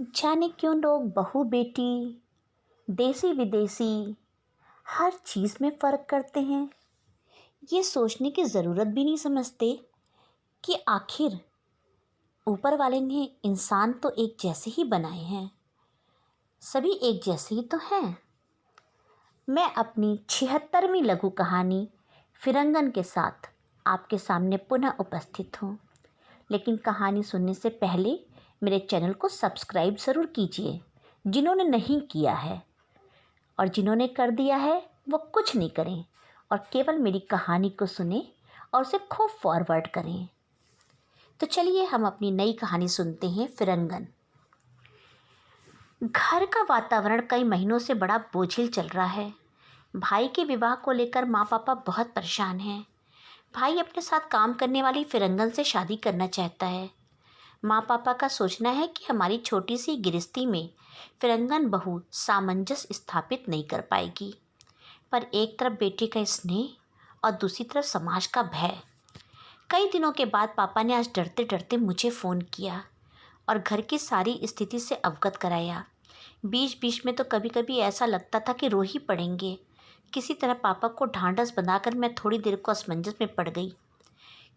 जाने क्यों लोग बहू बेटी, देसी विदेशी हर चीज़ में फ़र्क करते हैं। ये सोचने की ज़रूरत भी नहीं समझते कि आखिर ऊपर वाले ने इंसान तो एक जैसे ही बनाए हैं, सभी एक जैसे ही तो हैं। मैं अपनी 76वीं लघु कहानी फिरंगन के साथ आपके सामने पुनः उपस्थित हूँ। लेकिन कहानी सुनने से पहले मेरे चैनल को सब्सक्राइब ज़रूर कीजिए जिन्होंने नहीं किया है, और जिन्होंने कर दिया है वो कुछ नहीं करें और केवल मेरी कहानी को सुने और उसे खूब फॉरवर्ड करें। तो चलिए हम अपनी नई कहानी सुनते हैं, फिरंगन। घर का वातावरण कई महीनों से बड़ा बोझिल चल रहा है। भाई के विवाह को लेकर माँ पापा बहुत परेशान हैं। भाई अपने साथ काम करने वाली फिरंगन से शादी करना चाहता है। माँ पापा का सोचना है कि हमारी छोटी सी गृहस्थी में फिरंगन बहू सामंजस्य स्थापित नहीं कर पाएगी। पर एक तरफ बेटे का स्नेह और दूसरी तरफ समाज का भय। कई दिनों के बाद पापा ने आज डरते डरते मुझे फ़ोन किया और घर की सारी स्थिति से अवगत कराया। बीच बीच में तो कभी कभी ऐसा लगता था कि रो ही पड़ेंगे। किसी तरह पापा को ढांढस बंधाकर मैं थोड़ी देर को असमंजस में पड़ गई,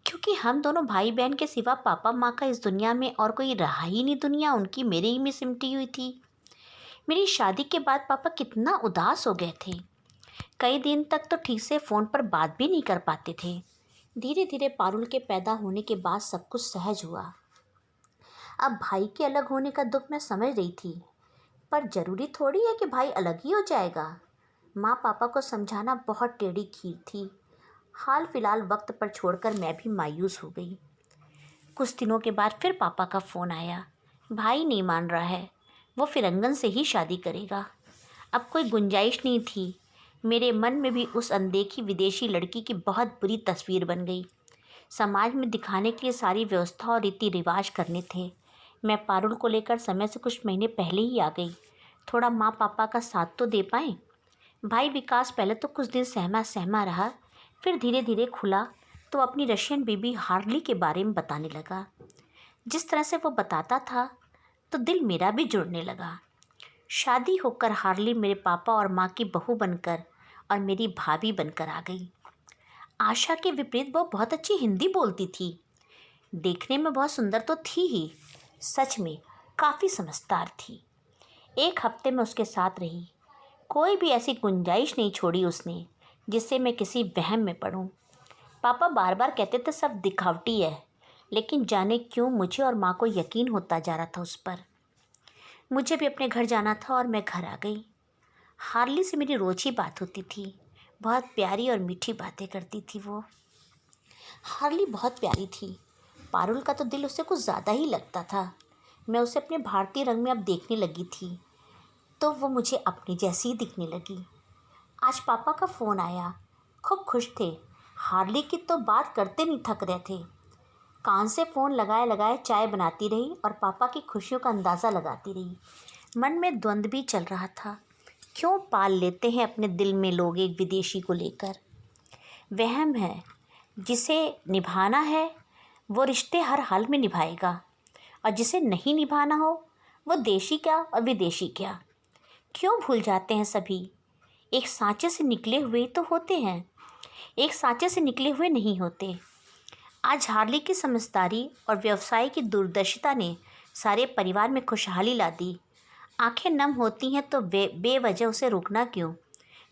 क्योंकि हम दोनों भाई बहन के सिवा पापा माँ का इस दुनिया में और कोई रहा ही नहीं। दुनिया उनकी मेरे ही में सिमटी हुई थी। मेरी शादी के बाद पापा कितना उदास हो गए थे। कई दिन तक तो ठीक से फ़ोन पर बात भी नहीं कर पाते थे। धीरे धीरे पारुल के पैदा होने के बाद सब कुछ सहज हुआ। अब भाई के अलग होने का दुख मैं समझ रही थी, पर ज़रूरी थोड़ी है कि भाई अलग ही हो जाएगा। माँ पापा को समझाना बहुत टेढ़ी खीर थी। हाल फिलहाल वक्त पर छोड़कर मैं भी मायूस हो गई। कुछ दिनों के बाद फिर पापा का फ़ोन आया। भाई नहीं मान रहा है, वो फिरंगन से ही शादी करेगा। अब कोई गुंजाइश नहीं थी। मेरे मन में भी उस अनदेखी विदेशी लड़की की बहुत बुरी तस्वीर बन गई। समाज में दिखाने के लिए सारी व्यवस्था और रीति रिवाज करने थे। मैं पारुल को लेकर समय से कुछ महीने पहले ही आ गई। थोड़ा माँ पापा का साथ तो दे पाएँ। भाई विकास पहले तो कुछ दिन सहमा सहमा रहा, फिर धीरे धीरे खुला तो अपनी रशियन बीबी हार्ली के बारे में बताने लगा। जिस तरह से वो बताता था तो दिल मेरा भी जुड़ने लगा। शादी होकर हार्ली मेरे पापा और माँ की बहू बनकर और मेरी भाभी बनकर आ गई। आशा के विपरीत वो बहुत अच्छी हिंदी बोलती थी। देखने में बहुत सुंदर तो थी ही, सच में काफ़ी समझदार थी। एक हफ्ते में उसके साथ रही। कोई भी ऐसी गुंजाइश नहीं छोड़ी उसने जिससे मैं किसी वहम में पड़ूं। पापा बार बार कहते थे सब दिखावटी है, लेकिन जाने क्यों मुझे और माँ को यकीन होता जा रहा था उस पर। मुझे भी अपने घर जाना था और मैं घर आ गई। हार्ली से मेरी रोज ही बात होती थी। बहुत प्यारी और मीठी बातें करती थी वो। हार्ली बहुत प्यारी थी। पारुल का तो दिल उससे कुछ ज़्यादा ही लगता था। मैं उसे अपने भारतीय रंग में अब देखने लगी थी तो वो मुझे अपनी जैसी ही दिखने लगी। आज पापा का फ़ोन आया। खूब खुश थे। हार्ली की तो बात करते नहीं थक रहे थे। कान से फ़ोन लगाए लगाए चाय बनाती रही और पापा की खुशियों का अंदाज़ा लगाती रही। मन में द्वंद्व भी चल रहा था। क्यों पाल लेते हैं अपने दिल में लोग एक विदेशी को लेकर। वहम है, जिसे निभाना है वो रिश्ते हर हाल में निभाएगा, और जिसे नहीं निभाना हो वो देशी क्या और विदेशी क्या। क्यों भूल जाते हैं सभी। एक सांचे से निकले हुए तो होते हैं, एक सांचे से निकले हुए नहीं होते। आज हार्ली की समझदारी और व्यवसाय की दूरदर्शिता ने सारे परिवार में खुशहाली ला दी। आंखें नम होती हैं तो बेवजह उसे रोकना क्यों।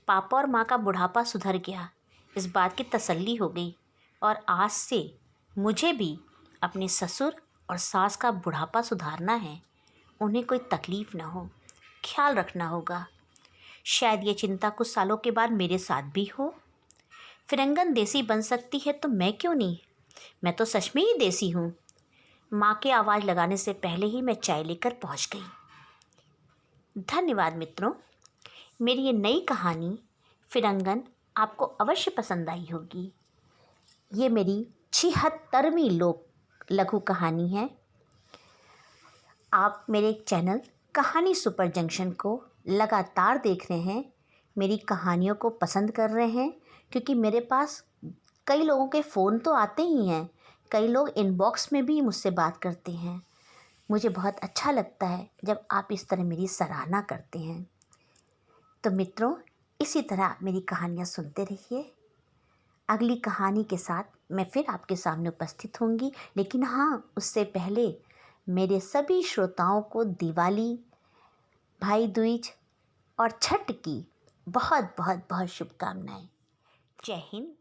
पापा और माँ का बुढ़ापा सुधर गया, इस बात की तसल्ली हो गई। और आज से मुझे भी अपने ससुर और सास का बुढ़ापा सुधारना है। उन्हें कोई तकलीफ़ ना हो, ख्याल रखना होगा। शायद ये चिंता कुछ सालों के बाद मेरे साथ भी हो। फिरंगन देसी बन सकती है तो मैं क्यों नहीं। मैं तो सच में ही देसी हूँ। माँ के आवाज़ लगाने से पहले ही मैं चाय लेकर पहुँच गई। धन्यवाद मित्रों। मेरी ये नई कहानी फिरंगन आपको अवश्य पसंद आई होगी। ये मेरी 76वीं लघु कहानी है। आप मेरे चैनल कहानी सुपर जंक्शन को लगातार देख रहे हैं, मेरी कहानियों को पसंद कर रहे हैं, क्योंकि मेरे पास कई लोगों के फ़ोन तो आते ही हैं, कई लोग इनबॉक्स में भी मुझसे बात करते हैं। मुझे बहुत अच्छा लगता है जब आप इस तरह मेरी सराहना करते हैं। तो मित्रों, इसी तरह आप मेरी कहानियाँ सुनते रहिए। अगली कहानी के साथ मैं फिर आपके सामने उपस्थित होंगी, लेकिन हाँ, उससे पहले मेरे सभी श्रोताओं को दिवाली, भाई दूज और छठ की बहुत बहुत बहुत शुभकामनाएं। जय हिंद,